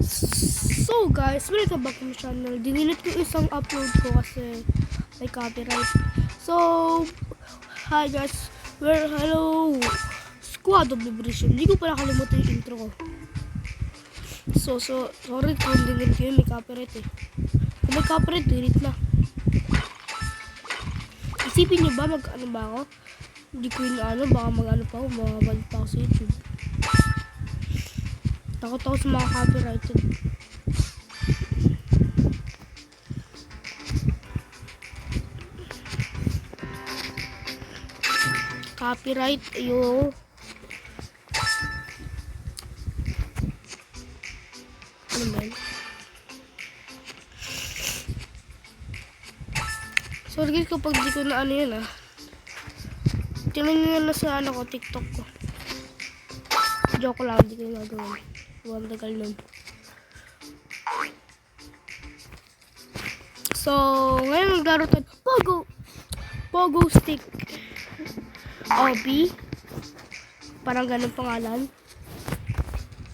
So guys, welcome back to my channel. Dinilit ko isang upload ko kasi may copyright. So, hi guys. Hello. Squad of Liberation. Hindi ko pala kalimutan yung intro ko. So, sorry kung dinilit ko yun, may copyright eh. Kung may copyright, delete na. Isipin nyo ba mag-ano ba ako? Hindi ko yun baka mag-ano pa ako, mabalik pa ako sa YouTube. Takot ako sa mga copyrighted. Copyright, ayo. Ano ba yun? Sorry guys kapag di ko na ano yun tingnan nyo na sa ko, TikTok ko. Joke lang, di ko yung nagawin. Huwag tagal nun. So, ngayon maglaro tayo. Pogo stick. OB. Parang ganun pangalan.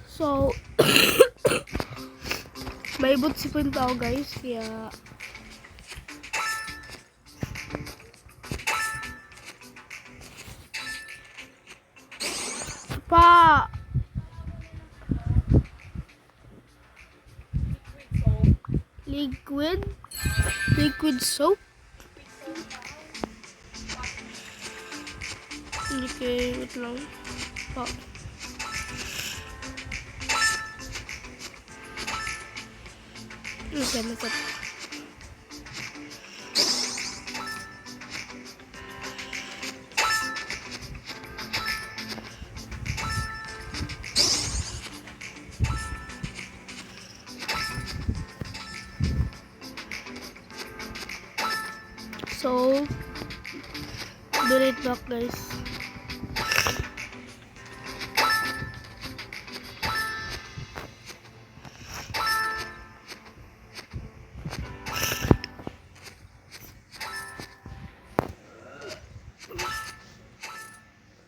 So, may butsipin pa ako guys. Kaya, liquid soap. Okay, wait lang. Okay. So, be right back guys.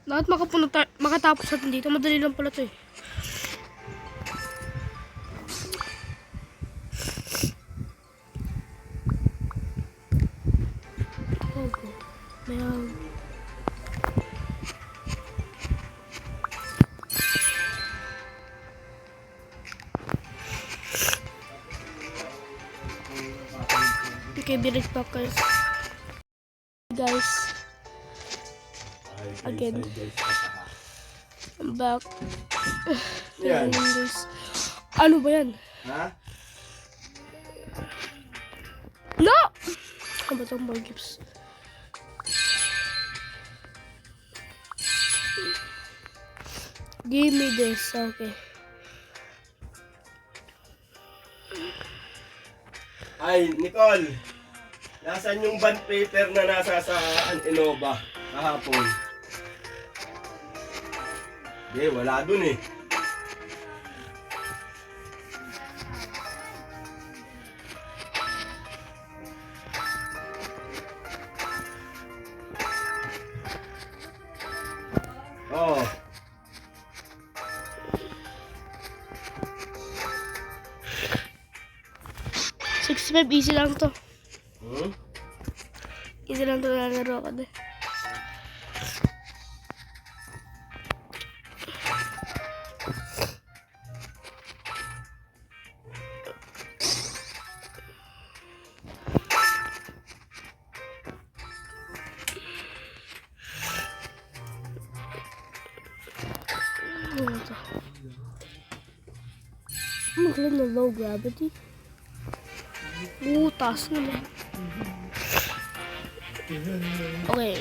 Lahat makatapos natin dito. Madali lang pala ito eh. Ayan. Okay, be right back guys. Again. I'm back. Yan. Guys. Ano ba yan? Ha? No! Ano ba itong ball gips? Give me this. Okay. Ay, Nicole. Nasaan yung bond paper na nasa sa Innova kahapon? Hindi, wala dun eh. Oh. Easy lang to. Easy lang to lalaro ka din. Ano to? Magaling na low gravity. Taas naman. Okay.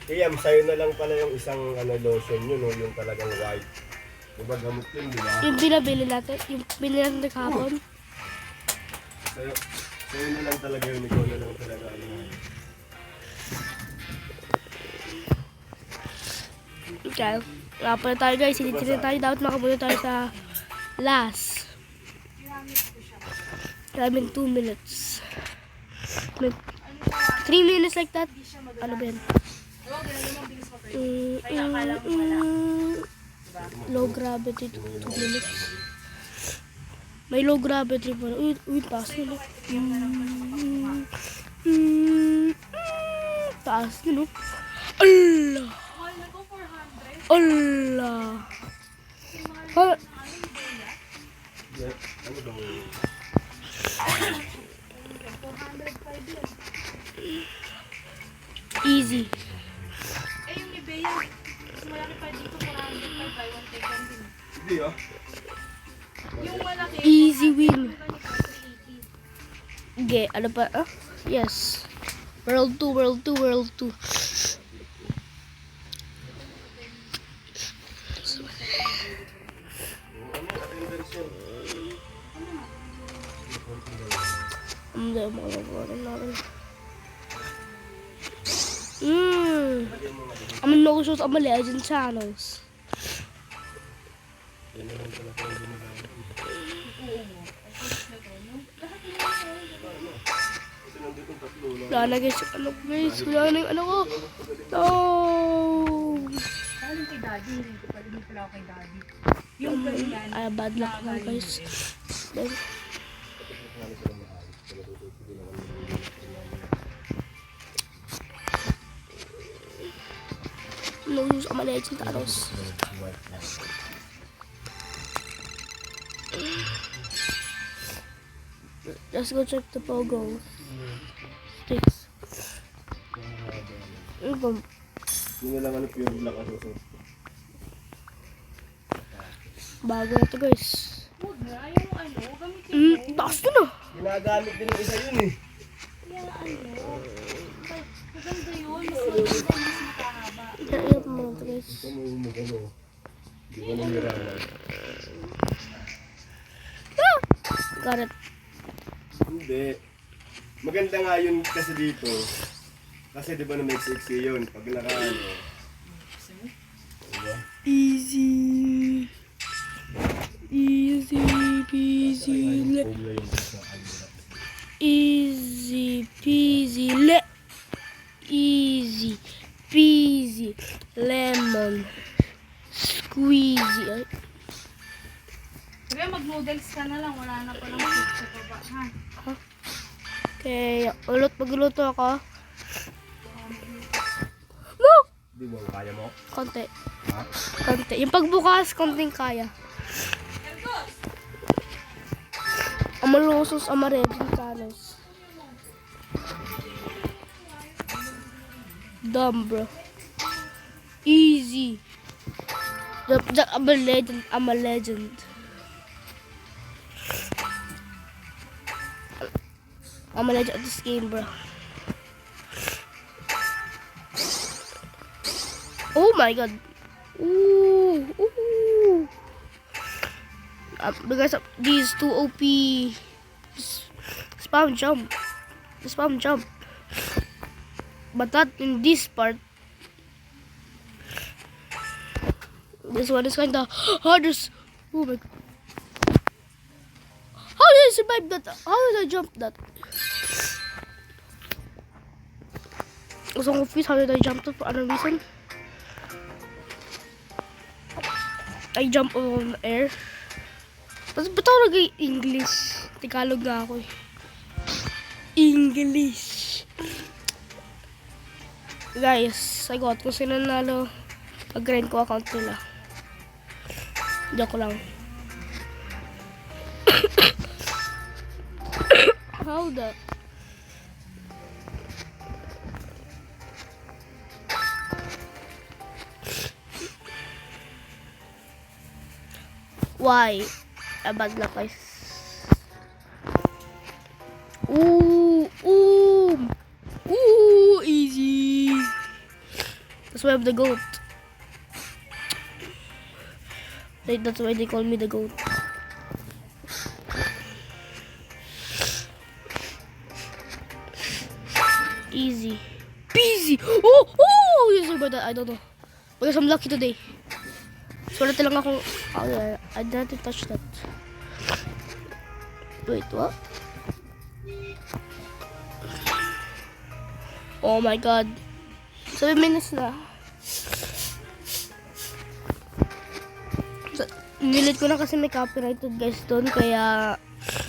Iyam, sa'yo na lang pala yung isang lotion yun, no? Yung talagang white. Diba gamot yun, diba? Yung binabili natin, yung binili natin kahapon. Sa'yo na lang talaga yun, ikaw na lang talaga. Okay. Wala pa na tayo guys. Hindi na tayo. Dapat makapunta tayo sa last. Kami 2 minutes. 3 minutes like that. Ano ba yan? Low gravity 2 minutes. May low gravity pa. Uy, taas na. Taas na, no? Allah! Allah! Ano bang... Easy. Yung iba yan. Mas malaki pa dito, 405 by 1 take 1 din. Hindi ah. Yung malaki, Easy win. 480. Okay, ano pa? Yes. World 2, World 2, World 2. Hindi, makalabaran natin. I'm no shows on my legend channels. Wala na guys, ano guys, wala na yung ano ko. No! Galing kay daddy, hindi pala ako kay daddy. Yung ganyan, Ay, bad luck na guys. Then, no use on my legend channels. Let's go check the pogo. Sticks. Yun na lang ano pure black ang susunod. Bago na to guys. huwag na, yung ano, gamitin mo. Taas na na. Ginagamit din ng isa yun eh. Yung ano, maganda yun, mas maganda, mas makahaba. Iyak mo na to guys. Ito mo yung ano. Hindi ko nangyaralan. Got it. Hindi. Maganda nga yun kasi dito. Kasi di ba na may sexy yun. Pag nakaano. Diba? Easy. Easy peasy. Easy peasy. Easy peasy. Lemon. Squeezy. Sige, mag-noodles ka na lang, wala na palang soup sa baba, ha? Okay, magluto ako. No! Di mo kaya mo? Konti. Ha? Konti. Yung pagbukas, konting kaya. Amalusos, amaredin kanos. Dumb, bro. Easy. I'm a legend. I'm a legend. I'm a legend of this game, bro. Oh my god. Ooh. Ooh. Because of these two OP spam jump. Spam jump. But not in this part. This one is kinda hardest. Oh my god. How did I survive that? How did I jump that? I was so confused. How did I jump that for other reason? I jump on the air. Tapos ba't ako nag-English? Tagalog na ako eh. English. Guys, I got kung sino nanalo. Pag-grind ko account nila. Joke lang. How the... Why? Bad luck guys. Ooh, ooh, ooh, easy. That's why I'm the goat. That's why they call me the goat. Easy, peasy. Oh, oh, you survived that. I don't know. Because I'm lucky today. Swerte lang ako. Oh, yeah. I didn't touch that. Wait, what? Oh my god. 7 minutes na. So, nilit ko na kasi may copyrighted guys doon. Kaya,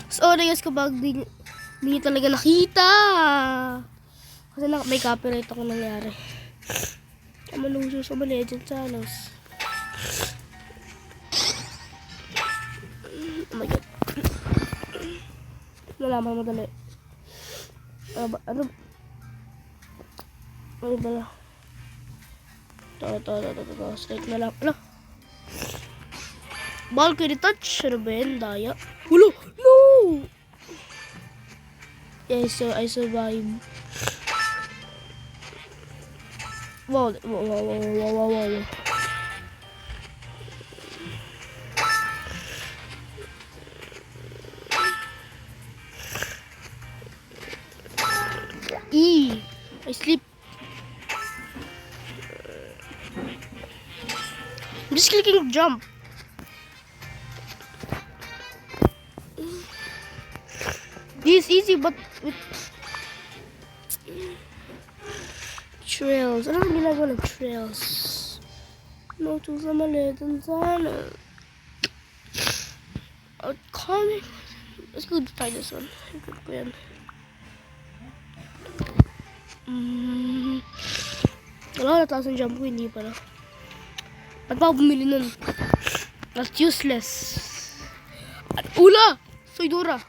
sorry guys kapag di nyo talaga nakita. Kasi may copyright ako nangyari. I'm a loser sa Mobile Legends channels. Oh my god. Nalaman mo dali. Ano ba na? Ito. Straight na lang. Ano? Balcony touch. Ano ba yun? Daya. Hulo! No! Yes, so I survive. Wow. I sleep. I'm just clicking jump. This is easy, but with trails. Ano ang ginagawa ng trails? No, to sa malitan sana. Coming. Let's go try this one. Good ko yan. Wala, nataas ang jump ko, hindi pala. Ba't pa ako bumili nun? That's useless. At ula! Soy Dora!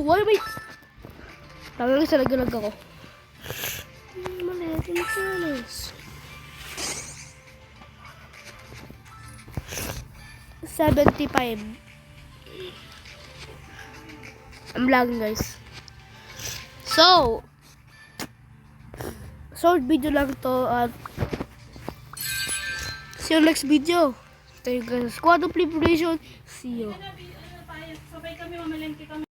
Why wait? Talagang sa nagalag ako. Maliit yung channels. 75. I'm lagging guys. So, short video lang to at see you next video. Thank you guys. Squad of Preparation. See you. Sabay kami, mamalengke kami.